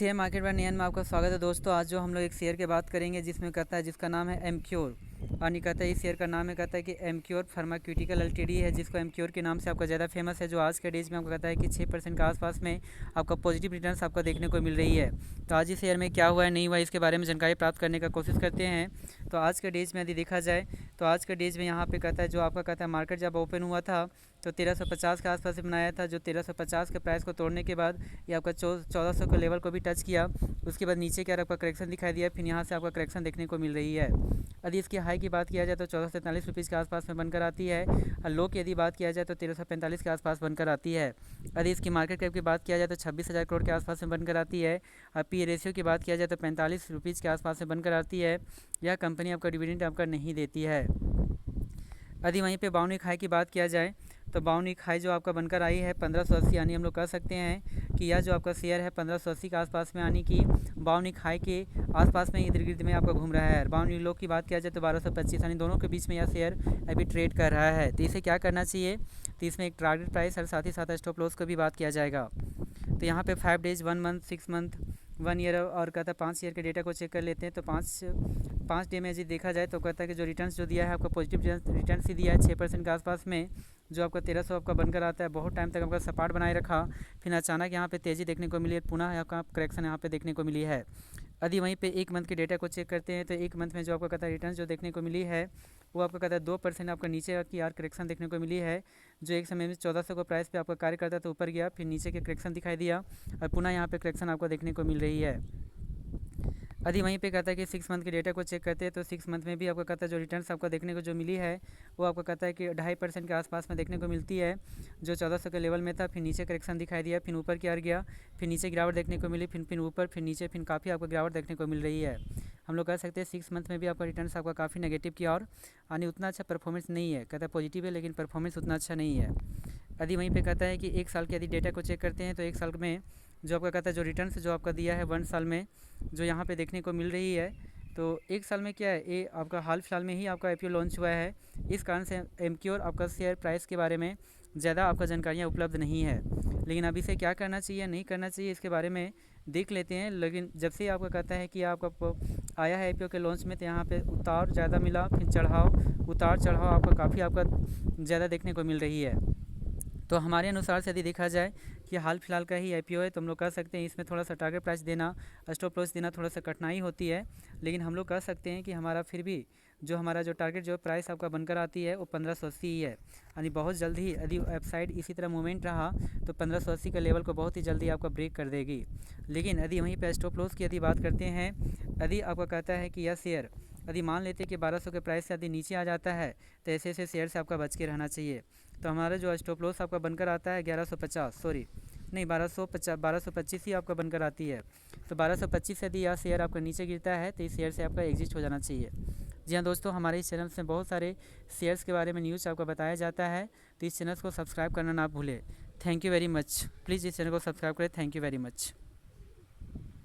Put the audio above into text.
Share market पर नियन में आपका स्वागत है दोस्तों। आज जो हम लोग एक शेयर की बात करेंगे जिसमें कहता है जिसका नाम है एमक्योर। यानी कहता है इस शेयर का नाम है कहता है कि एमक्योर फार्मास्यूटिकल एलटीडी है, जिसको एमक्योर के नाम से आपका ज़्यादा फेमस है, जो आज के डेज में आपको कहता है कि 6% के आसपास में आपका पॉजिटिव रिटर्न्स आपको देखने को मिल रही है। तो आज इस शेयर में क्या हुआ है नहीं हुआ इसके बारे में जानकारी प्राप्त करने का कोशिश करते हैं। तो आज के डेज में यदि देखा जाए तो आज के डेज में यहाँ पे कहता है जो आपका कहता है मार्केट जब ओपन हुआ था तो 1350 के आसपास से बनाया था, जो 1350 के प्राइस को तोड़ने के बाद ये आपका 1400 के लेवल को भी टच किया। उसके बाद नीचे क्या आपका करेक्शन दिखाई दिया, फिर यहाँ से आपका करेक्शन देखने को मिल रही है। यदि इसकी हाई की बात किया जाए तो 1443 रुपीज़ के आसपास में बनकर आती है, और लो की यदि बात किया जाए तो 1345 के आसपास बनकर आती है। यदि इसकी मार्केट कैप की बात किया जाए तो 26,000 करोड़ के आसपास में बनकर आती है, और पी रेशियो की बात किया जाए तो 45 रुपीज़ के आसपास में बनकर आती है। यह कंपनी आपका डिविडेंड आपका नहीं देती है। यदि वहीं पे बाउनिक हाई की बात किया जाए तो बाउनिक हाई जो आपका बनकर आई है 1580, यानी हम लोग कह सकते हैं कि यह जो आपका शेयर है 1580 के आसपास में, यानी कि बाउनिक हाई के आसपास में इर्द गिर्द में आपका घूम रहा है। बाउनिक लो की बात किया जाए तो 1225, यानी दोनों के बीच में यह शेयर अभी ट्रेड कर रहा है। तो इसे क्या करना चाहिए, तो इसमें एक टारगेट प्राइस और साथ ही साथ स्टॉप लॉस को भी बात किया जाएगा। तो यहाँ पे 5 डेज, 1 मंथ, 6 मंथ, 1 ईयर और कहता है 5 ईयर के डेटा को चेक कर लेते हैं। तो पाँच डे में यदि देखा जाए तो कहता है कि जो रिटर्न्स जो दिया है आपका पॉजिटिव रिटर्न्स ही दिया है 6% के आसपास में, जो आपका 1300 आपका बनकर आता है। बहुत टाइम तक आपका सपाट बनाए रखा, फिर अचानक यहाँ पे तेज़ी देखने को मिली है, पुनः आपका करेक्शन यहाँ पे देखने को मिली है। यदि वहीं पे 1 मंथ के डेटा को चेक करते हैं तो 1 मंथ में जो आपका कहता है रिटर्न जो देखने को मिली है वो आपका कहता है 2% आपका नीचे की यार करेक्शन देखने को मिली है। जो एक समय में 1400 को प्राइस पे आपका कार्य करता तो ऊपर गया, फिर नीचे के करेक्शन दिखाई दिया और पुनः यहाँ पे करेक्शन आपको देखने को मिल रही है। यदि वहीं पे कहता है कि 6 मंथ के डेटा को चेक करते हैं तो 6 मंथ में भी आपको कहता है जो रिटर्न्स आपको देखने को जो मिली है वो आपको कहता है कि 2.5% के आसपास में देखने को मिलती है। जो 1400 के लेवल में था, फिर नीचे करेक्शन दिखाई दिया, फिर ऊपर की ओर गया, फिर नीचे गिरावट देखने को मिली, फिर ऊपर, फिर नीचे, फिर काफ़ी आपको गिरावट देखने को मिल रही है। हम लोग कह सकते हैं 6 मंथ में भी आपका रिटर्न्स आपका काफ़ी नेगेटिव की ओर, यानी उतना अच्छा परफॉर्मेंस नहीं है। कहता है पॉजिटिव है लेकिन परफॉर्मेंस उतना अच्छा नहीं है। यदि वहीं पे कहता है कि 1 साल के यदि डेटा को चेक करते हैं तो 1 साल में जो आपका कहता है जो रिटर्न्स जो आपका दिया है 1 साल में जो यहाँ पे देखने को मिल रही है, तो 1 साल में क्या है, ये आपका हाल फिलहाल में ही आपका आईपीओ लॉन्च हुआ है। इस कारण से एमक्योर आपका शेयर प्राइस के बारे में ज़्यादा आपका जानकारियाँ उपलब्ध नहीं है। लेकिन अभी से क्या करना चाहिए नहीं करना चाहिए इसके बारे में देख लेते हैं। लेकिन जब से आपका कहता है कि आपका आया है आईपीओ के लॉन्च में, तो यहाँ पे उतार ज़्यादा मिला, फिर उतार चढ़ाव आपका काफ़ी आपका ज़्यादा देखने को मिल रही है। तो हमारे अनुसार से यदि देखा जाए कि हाल फिलहाल का ही आईपीओ है तो हम लोग कह सकते हैं इसमें थोड़ा सा टारगेट प्राइस देना, स्टॉप लॉस देना थोड़ा सा कठिनाई होती है। लेकिन हम लोग कह सकते हैं कि हमारा फिर भी जो हमारा जो टारगेट जो प्राइस आपका बनकर आती है वो 1580 ही है। यानी बहुत जल्द ही यदि वेबसाइट इसी तरह मूवमेंट रहा तो 1580 के लेवल को बहुत ही जल्दी आपका ब्रेक कर देगी। लेकिन यदि वहीं पर स्टॉप लॉस की यदि बात करते हैं, यदि आपका कहता है कि यह शेयर यदि मान लेते कि 1200 के प्राइस से यदि नीचे आ जाता है तो ऐसे ऐसे शेयर से आपका बच के रहना चाहिए। तो हमारा जो स्टॉप लॉस आपका बनकर आता है 1150, सॉरी नहीं 1225 ही आपका बनकर आती है। तो 1225 से यदि यह शेयर आपका नीचे गिरता है तो इस शेयर से आपका एग्जिट हो जाना चाहिए। जी हाँ दोस्तों, हमारे इस चैनल से बहुत सारे शेयर्स के बारे में न्यूज़ आपको बताया जाता है, तो इस चैनल को सब्सक्राइब करना ना भूलें। Thank you very much. Please इस चैनल को सब्सक्राइब करें। Thank you very much.